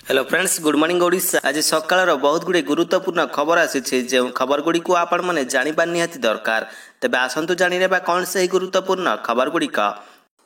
Hello friends, good morning Odisha. आज सकाळ बहुत गुड़े गुरुत्वपूर्ण खबर आसी जो खबर गुड़ी को आपण मैंने जाना निहाती दरकार। तेबे आसतु जाने कौन से गुरुत्वपूर्ण खबर गुड़िक।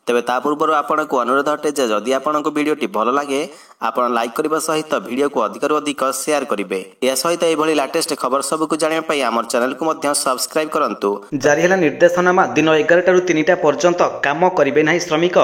तेबे ता पूर्व आपन को अनुरोध अटे जे जदि आपन को वीडियोटी भल लगे आपन लाइक करने सहित वीडियो को अधिक अधिक शेयर करेंगे। यह सहित यह लेटेस्ट खबर सब को जानापी आम चैनल को सब्सक्राइब करूँ। जारी है निर्देशनामा दिन 11 ରୁ 3टा पर्यंत काम करेंगे ना श्रमिक।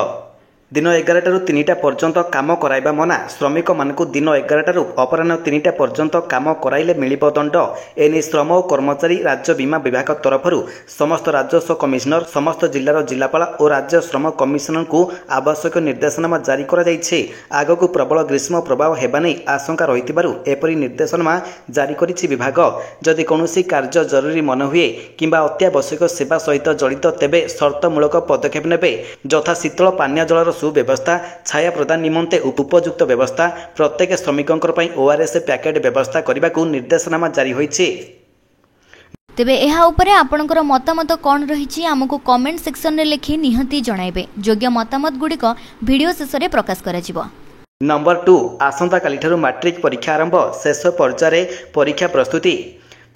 दिन 11 ରୁ 3टा पर्यंत काम कराइबा मना। श्रमिक मानकु दिन 11 ରୁ अपराह्न 3टा पर्यंत काम कराइले मिलिब दंड। एने श्रम और कर्मचारी राज्य बीमा विभाग तरफरु समस्त राजस्व कमिशनर समस्त जिलार जिलापाल और राज्य श्रम कमिशनर को आवश्यक निर्देशनामा जारी करा जाइछे। आगकु प्रबल ग्रीष्म प्रभाव हेबा नै आशंका रहितिबारु एपरि निर्देशनामा जारी करिछि विभाग। जदि कौनसी कार्य जरूरी मन हुए किंबा अत्यावश्यक सेवा सहित जड़ित तेबे शर्तमूलक पदक्षेप नेबे, यथा शीतल पानीय जलर सुव्यवस्था, छाया प्रदान निमंते उपयुक्त व्यवस्था, प्रत्येक श्रमिकों ओआरएस पैकेट व्यवस्था करने को निर्देशनामा जारी होइछि। तेबे एहा उपरे आपनकर मतामत कौन रही आमको कमेंट सेक्शन रे लिखि निहती जणाइबे। योग्य मतामत गुड़िक वीडियो शेष में प्रकाश करा। नंबर 2, आसंता काली मैट्रिक परीक्षा आरंभ। शेष पर्यायर परीक्षा प्रस्तुति।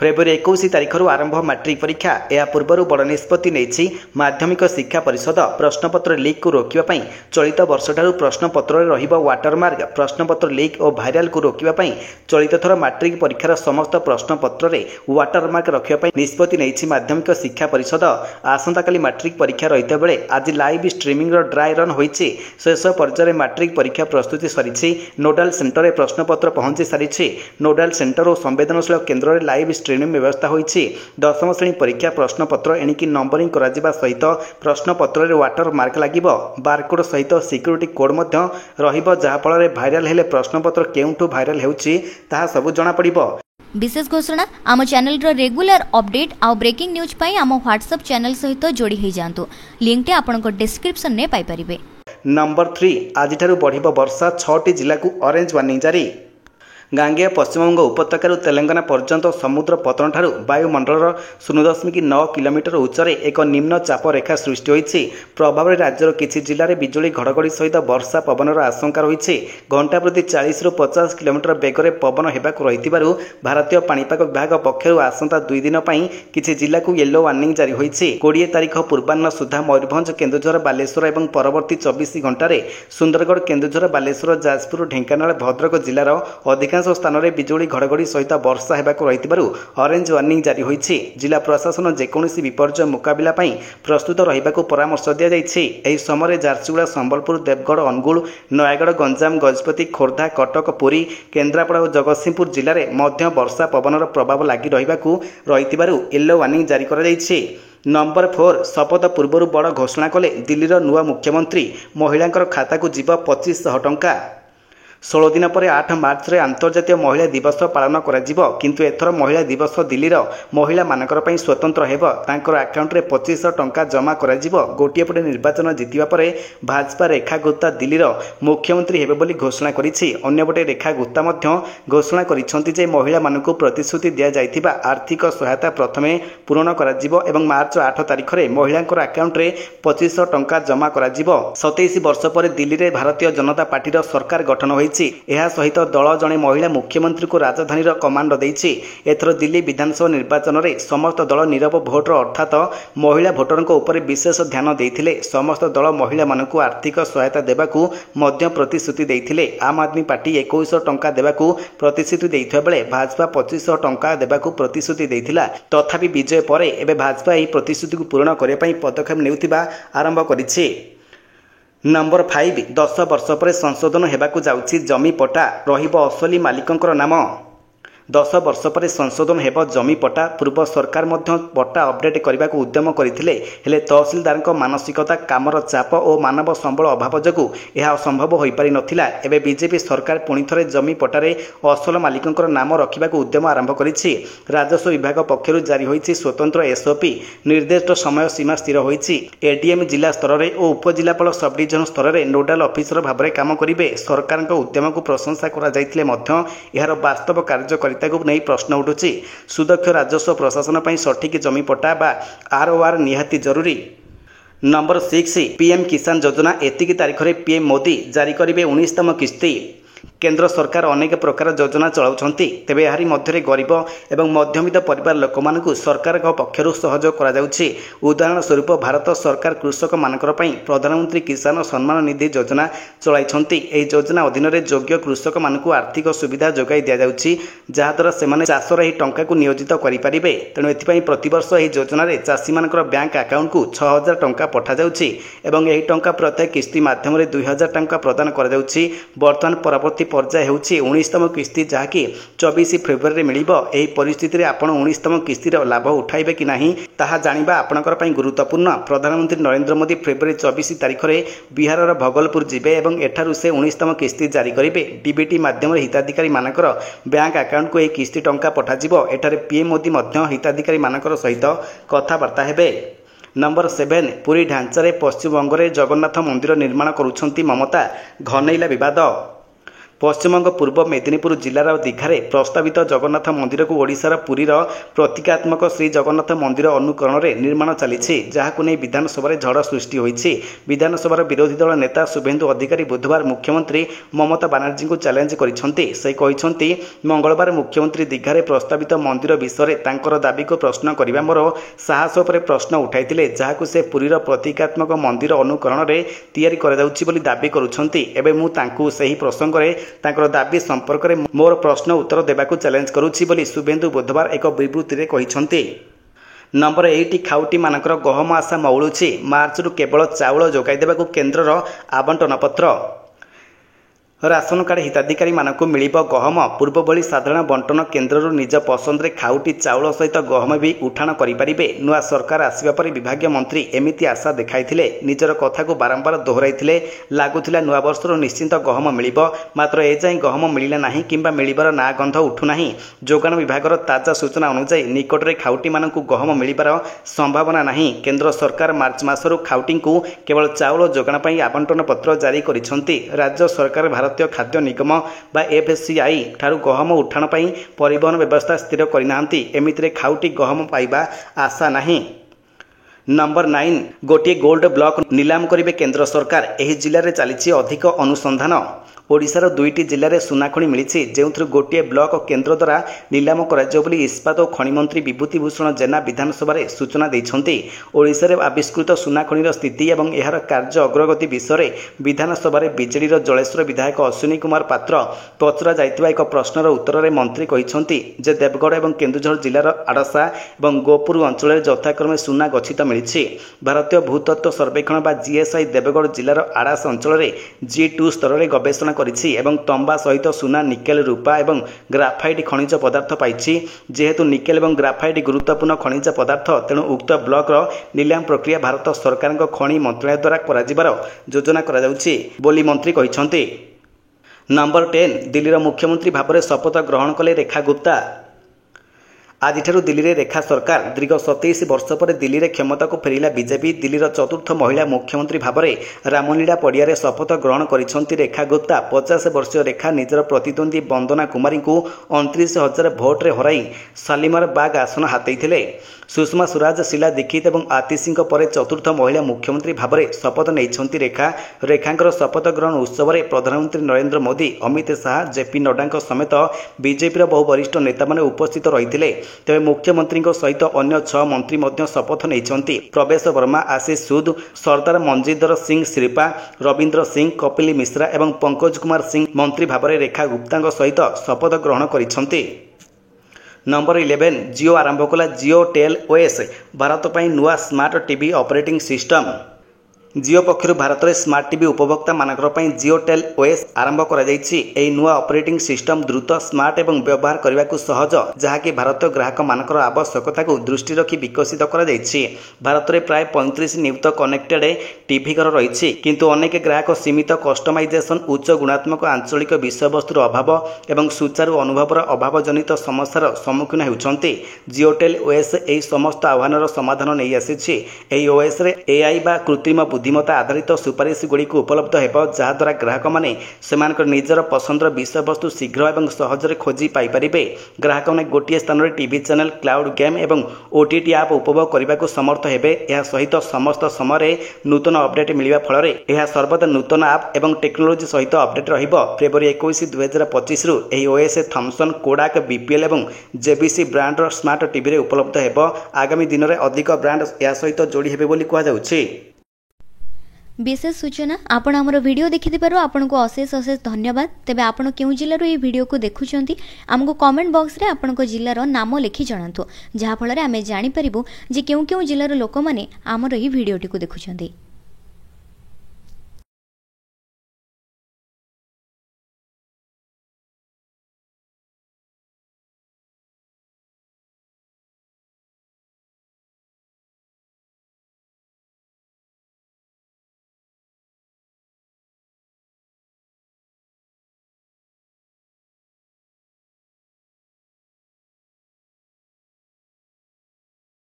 फेब्रुआरी 21 तारिख आरंभ मैट्रिक परीक्षा। या पूर्व बड़ निष्पत्ति नहीं माध्यमिक शिक्षा परिषद प्रश्नपत्र लीक को रोकने चलित वर्ष ठारू प्रश्नपत्र वाटरमार्क। प्रश्नपत्र लीक और भाइराल को रोकने चलित थर मैट्रिक परीक्षार समस्त प्रश्नपत्र वाटरमार्क रखापी निष्पत्ति नहीं माध्यमिक शिक्षा परिषद। आसंता काली मैट्रिक परीक्षा रही बेले आज लाइव स्ट्रीमिंग ड्राई रन होइछि। शेष पर्यायर मैट्रिक परीक्षा प्रस्तुति सरी। नोडाल सेंटर में प्रश्नपत्र पहुंची सारी। नोडाल सेंटर और संवेदनशील केन्द्र में लाइव स्ट्रीमिंग व्यवस्था होइछि। 10वीं श्रेणी परीक्षा प्रश्नपत्र एणिकी नंबरिंग करा सहित प्रश्नपत्र वाटर मार्क लागिब। बारकोड सहित सिक्यूरीटी कोड मध्य रहिब, जहा फल भाइराल हेले प्रश्नपत्र केउंठु भाइराल हेउछि ताहा सब जणा पड़िब। विशेष घोषणा आम चैनल रो रेगुलर अपडेट आ ब्रेकिंग न्यूज पाई आम व्हाट्सएप चैनल सहित जोड़ी हो जातु। लिंक टे आपनको डिस्क्रिप्शन में पाई परिबे। नंबर 3, आज ठारू बढ़िब वर्षा। 6टी जिला को ऑरेंज वार्निंग जारी। गांगेय पश्चिमबंग उपत्यकार तेलंगाना पर्यंत समुद्र पतन ठारू वायुमंडल 0.9 किलोमीटर उच्चरे एक निम्न चाप रेखा सृष्टि होइछि। प्रभाव राज्यर किछि जिले में बिजुली घड़घड़ी सहित वर्षा पवनर आशंका रही। घंटा प्रति 40 ରୁ 50 किलोमीटर बेगर पवन हेबाकु रहितिबारु भारतीय पाणीपाग विभाग पक्षरु आसंता 2 दिन पई किछि जिला को येलो वार्निंग जारी होइछि। 20 तारिख पूर्वाह्न सुधा मयूरभंज, केन्दुझर, बालेश्वर और परवर्ती 24 घंटे सुंदरगढ़, केन्दुझर, बालेश्वर, जाजपुर, ढेंकानाल, भद्रक जिलार अधिकांश स्थान में बिजुली घड़घड़ी सहित वर्षा हेबाकु रहितिबारु ऑरेंज वार्निंग जारी होइछि। जिला प्रशासन जेकोसी विपर्यय मुकाबिला पई प्रस्तुत रहिबाकु परामर्श दिया जाइछि। एही समय झारसुगुड़ा, संबलपुर, देवगढ़, अनुगुल, नयागढ़, गंजाम, गजपति, खोर्धा, कटक, पुरी, केन्द्रापड़ा और जगतसिंहपुर जिले में मध्य वर्षा पवनर प्रभाव लगी रहितिबारु येलो वार्निंग जारी करा जाइछि। नंबर 4, शपथ पूर्व बड़ घोषणा कले दिल्लीर नुआ मुख्यमंत्री। महिलांकर खाता को जीव 2500 टंका। 16 दिन पर 8 मार्च रे अंतर्जातीय महिला दिवस पालन करा, किंतु एथर महिला दिवस दिल्लीर महिला मानकर पई स्वतंत्र हेब। तांकर अकाउंट रे 2500 टंका जमा करा। गोटिए पटे निर्वाचन जीतिबा परे भाजपा रेखा गुप्ता दिल्लीर मुख्यमंत्री हेबे बोली घोषणा करिछि। अन्यपटे रेखा गुप्ता मध्य घोषणा करिसंति जे महिला मानकु प्रतिश्रुति दिया जाइथिबा आर्थिक सहायता प्रथमे पूर्ण करा एवं मार्च 8 तारिख रे महिलांकर अकाउंट रे 2500 टंका जमा करा। 27 वर्ष पर दिल्ली रे भारतीय जनता पार्टीर सरकार गठन होइछि। यह सहित दल जड़े महिला मुख्यमंत्री को राजधानी कमांड देइछि। एथर दिल्ली विधानसभा निर्वाचन में समस्त दल नीरव भोटर अर्थात महिला भोटर उपर विशेष ध्यान देइथिले। समस्त दल महिला मानकु आर्थिक सहायता देबाकू मध्य प्रतिश्रुति देइथिले। आम आदमी पार्टी 2100 टंका देबाकू प्रतिश्रुति देइथिबा बेले भाजपा 2500 टंका देबाकू प्रतिश्रुति देइथिला। तथापि विजय परे एबे भाजपा एही प्रतिश्रुति को पूर्ण करबा पई पदक्षेप नेउथिबा आरंभ करिछि। नंबर 5, 10 वर्ष पर संशोधन हेबाकु जाउछि जमी पट्टा, रहिब असली मालिकंकर नाम। 10 वर्ष पर संशोधन हेब जमी पट्टा। पूर्व सरकार मध्य पट्टा अपडेट करने को उद्यम करथिले, हेले तहसीलदार मानसिकता, कामर चाप और मानव संबल अभाव जोगु यह असंभव हो पारि नथिला। एबे बीजेपी सरकार पुणी थरे जमी पट्टारे असल मालिकंकर नाम रखा उद्यम आरंभ करिछि। राजस्व विभाग पक्षरु जारी होइछि स्वतंत्र एसओपी। निर्दिष्ट समय सीमा स्थिर होइछि। एडीएम जिला स्तर में और उपजिलापाल सब डिविजन स्तर में नोडाल ऑफिसर भाव में काम करिवे। सरकार उद्यम को प्रशंसा करा जाइथिले मध्य एहार वास्तव कार्य नहीं प्रश्न उठुछि। सुदक्ष राजस्व प्रशासन पर सठिक जमी पट्टा बा आरओआर निहाती जरूरी। नंबर 6, पीएम किसान योजना। एतिकी तारीख में पीएम मोदी जारी करेंगे 19तम किस्ती। केंद्र सरकार अनेक प्रकार योजना चलाउछन्ति तेबे एहारी मध्यरे गरीब एवं मध्यमित परिवार लोकमानकु सरकार पक्षरु सहयोग करा जाउछि। उदाहरण स्वरूप भारत सरकार कृषक मानकर पई प्रधानमंत्री किसान सम्मान निधि योजना चलाइछन्ति। एही योजना अधीन रे योग्य कृषक मानकु आर्थिक सुविधा जोगाई दिया जाउछि जहाद्वारा सेमाने चाषर एही टंका को नियोजित करि परिबे। तेणु एथिपई प्रतिवर्ष एही योजना रे चाषी मानकर बैंक अकाउंट को 6000 टंका पठा जाउछि एवं एही टंका प्रत्येक किस्ती माध्यम रे 2000 टंका प्रदान करा जाउछि। वर्तमान परवर्ती पर्याय हेउछि 19तम किस्ती जहाँकि 24 फेब्रुआरी मिलिबो। एही परिस्थिति रे आपण 19तम किस्ती रो लाभ उठाइबे कि नाही ताहा जानिबा आपणकर पई गुरुत्वपूर्ण। प्रधानमंत्री नरेंद्र मोदी फेब्रुआरी 24 तारिख रे बिहारर भगलपुर जिबे एवं एठारु से 19तम किस्ती जारी करिबे। डीबीटी माध्यम रे हिताधिकारी मानकर बैंक अकाउंट को एही किस्ती टंका पठा जिवो। एठारे पीएम मोदी मध्य हिताधिकारी मानकर सहित कथाबार्ता हेबे। नंबर 7 पुरी ढांचारे पश्चिमबंग रे जगन्नाथ मंदिर निर्माण करुछंती ममता, घनैला विवाद। पश्चिमबंग पूर्व मेदिनीपुर जिलार दीघारे प्रस्तावित जगन्नाथ मंदिर को ओडिशार पुरीर प्रतीकात्मक श्री जगन्नाथ मंदिर अनुकरण में निर्माण चली जहां नहीं विधानसभा झड़ सृष्टि होइछि। विधानसभार विरोधी दल नेता शुभेन्दु अधिकारी बुधवार मुख्यमंत्री ममता बानार्जी को चैलेंज करिसेंति। से कहिसेंति मंगलवार मुख्यमंत्री दीघारे प्रस्तावित मंदिर विषय तांकर दाबी को प्रश्न करिबा मोर साहस पर प्रश्न उठाइतिले जहां से पुरीर प्रतीकात्मक मंदिर अनुकरण में तैयारी करा जाउछि बोली दाबी करुछंति। एबे मु तांकु सही प्रसंग रे तांकर दाबी संपर्क में मोर प्रश्न उत्तर देबाकू चैलेंज करुछि बोली शुभेन्दु बुधवार एक विवृत्ति रे कहिसेंति। नंबर 8 खाउटी मानकर गहम आशा मौलुछि। मार्च रु केवल चाउल जोगाई देबाकू केन्द्रर आवंटन पत्र। राशन कार्ड हिताधिकारी मानक मिलिब गहम। पूर्व भली साधारण बंटन केन्द्र निज पसंद रे खाउटी चाउल सहित गहम भी उठाण करिपारिबे। नुआ सरकार आसिबा पर विभागीय मंत्री एमिति आशा देखाइथिले। निजर कथा को बारंबार दोहराइथिले। लागुथिला नुआ वर्षर निश्चित गहम मिलिब, मात्र एजाई गहम मिलिला नाही किंबा मिलिबार ना गंध उठु नाही। जोगाण विभागर ताजा सूचना अनुसार निकट रे खाउटी मानकु गहम मिलिबार संभावना नाही। केंद्र सरकार मार्च मासरु खाउटी को केवल चाउल जोगाण पई आवंटन पत्र जारी करिसेंति। राज्य सरकार भारतीय खाद्य निगम बा एफएससीआई ठारू गहम उठाण पई परिवहन व्यवस्था स्थिर करिनांती। एमितिरे खाउटी गहम पाइबा आशा नाही। नंबर 9 गोटे गोल्ड ब्लॉक नीलाम करिवे केंद्र सरकार। एही जिल्ला रे चलीछि अधिक अनुसंधान। ओडिशार 2टी जिले में सुनाखणी मिली जो गोटे ब्लॉक केन्द्र द्वारा नीलाम करी इस्पात और खनि मंत्री विभूति भूषण जेना विधानसभा सूचना देते। ओडिशा रे आविष्कृत सुनाखणीर स्थिति और यार कार्य अग्रगति विषय विधानसभा बीजेडी जलेश्वर विधायक अश्विनी कुमार पात्र पचरा जाइतिबा एक प्रश्नर उत्तर में मंत्री कहते जे देवगढ़ और केन्दुझर जिलार आड़सा और गोपुर अंचल यथाक्रमे सुना गच्छित मिली। भारतीय भूतत्व सर्वेक्षण बा जीएसआई देवगढ़ जिलार आड़ास अंचल में G2 स्तर में गवेषणा करिछि एवं तंबा सहित सुना, निकेल, रूपा एवं ग्राफाइट खनिज पदार्थ पाइछि। जेहेतु निकेल एवं ग्राफाइट गुरुत्वपूर्ण खनिज पदार्थ तेणु उक्त ब्लॉक नीलाम प्रक्रिया भारत सरकार खनि मंत्रालय द्वारा कराजिबार योजना करा जाउछि बोली मंत्री कहिसंति। नंबर 10 दिल्लीर मुख्यमंत्री भाव शपथ ग्रहण कले रेखा गुप्ता। आज दिल्ली रे रेखा सरकार दीर्घ 27 वर्ष पर दिल्ली रे क्षमता को फेरिला बीजेपी। दिल्लीर चतुर्थ महिला मुख्यमंत्री भाव रामलीला पड़िया शपथ ग्रहण करिसेंति रेखा गुप्ता। 50 वर्षीय रेखा निजर प्रतिद्वंदी वंदना कुमारी को 29,000 भोट्रे हराई शालीमार बाग आसन हातेइथिले। सुषमा स्वराज, शीला दीक्षित और आतिशी पर चतुर्थ महिला मुख्यमंत्री भाव शपथ नहीं रेखा। रेखांकर शपथ ग्रहण उत्सव में प्रधानमंत्री नरेंद्र मोदी, अमित शाह, जेपी नड्डा समेत बीजेपी बहु वरिष्ठ नेता माने उपस्थित रही। तेज मुख्यमंत्री सहित अन्य 6 मंत्री शपथ नहीं। प्रवेश वर्मा, आशीष सूद, सरदार मंजींदर सिंह सिरपा, रविंद्र सिंह, कपिल मिश्रा और पंकज कुमार सिंह मंत्री भाव रेखा गुप्ता सहित शपथ ग्रहण करिसेंति। नंबर 11 जियो आरंभ कला जियो टेल ओएस। भारत पर नुआ स्मार्ट टीवी ऑपरेटिंग सिस्टम। जियो पक्षर भारत में स्मार्ट टीवी उपभोक्ता मानकर जियो टेल ओएस आरंभ कर नुआ ऑपरेटिंग सिस्टम द्रुत, स्मार्ट और व्यवहार करने को सहज, जहाँकि भारतीय ग्राहक मानकर आवश्यकता को दृष्टि रखी विकसित कर भारत में प्राय 35 नियुक्त कनेक्टेड टीवी घर रही, किंतु अनेक ग्राहक सीमित कस्टमाइजेशन, उच्च गुणात्मक आंचलिक विषयवस्तुर अभाव और सुचारू अनुभवर अभाव जनित समस्यार सम्मुखीन होती। जियो टेल ओएस यही समस्त आह्वानर समाधान नहीं आसी। ओएस रे एआई बा कृत्रिम बुद्धि ବୁଦ୍ଧିମତ୍ତା ଆଧାରିତ ସୁପାରିଶ ଗୁଡ଼ିକୁ ଉପଲବ୍ଧ ହେବ, ଯାହାଦ୍ୱାରା ଗ୍ରାହକମାନେ ସେମାନଙ୍କର ନିଜର ପସନ୍ଦର ବିଷୟବସ୍ତୁ ଶୀଘ୍ର ଏବଂ ସହଜରେ ଖୋଜି ପାଇପାରିବେ। ଗ୍ରାହକମାନେ ଗୋଟିଏ ସ୍ଥାନରେ ଟିଭି ଚ୍ୟାନେଲ, କ୍ଲାଉଡ୍ ଗେମ୍ ଏବଂ OTT ଆପ୍ ଉପଭୋଗ କରିବାକୁ ସମର୍ଥ ହେବେ। ଏହା ସହିତ ସମସ୍ତ ସମୟରେ ନୂତନ ଅପଡେଟ୍ ମିଳିବା ଫଳରେ ଏହା ସର୍ବଦା ନୂତନ ଆପ୍ ଏବଂ ଟେକ୍ନୋଲୋଜି ସହିତ ଅପଡେଟ୍ ରହିବ। ଫେବୃଆରୀ 21, 2025ରୁ ଏହି OS ଥମ୍ପସନ୍, କୋଡାକ, BPL ଏବଂ JVC ବ୍ରାଣ୍ଡର ସ୍ମାର୍ଟ ଟିଭିରେ ଉପଲବ୍ଧ ହେବ। ଆଗାମୀ ଦିନରେ ଅଧିକ ବ୍ରାଣ୍ଡ ଏହା ସହିତ ଯୋଡ଼ି ହେବେ ବୋଲି କୁହାଯାଉଛି। विशेष सूचना आपण आमर वीडियो देखिथिबारु आपनको अशेष अशेष धन्यवाद। तेबे आपण केउ जिल्लारो ई वीडियो को देखुचंती हमको कमेंट बॉक्स रे आपनको जिल्लार नाम लिखि जणांतु, जहा फଳରେ आमे जानि परिबु जे केउ केउ जिल्लार लोक माने आमर ई वीडियोटी को देखुचंती।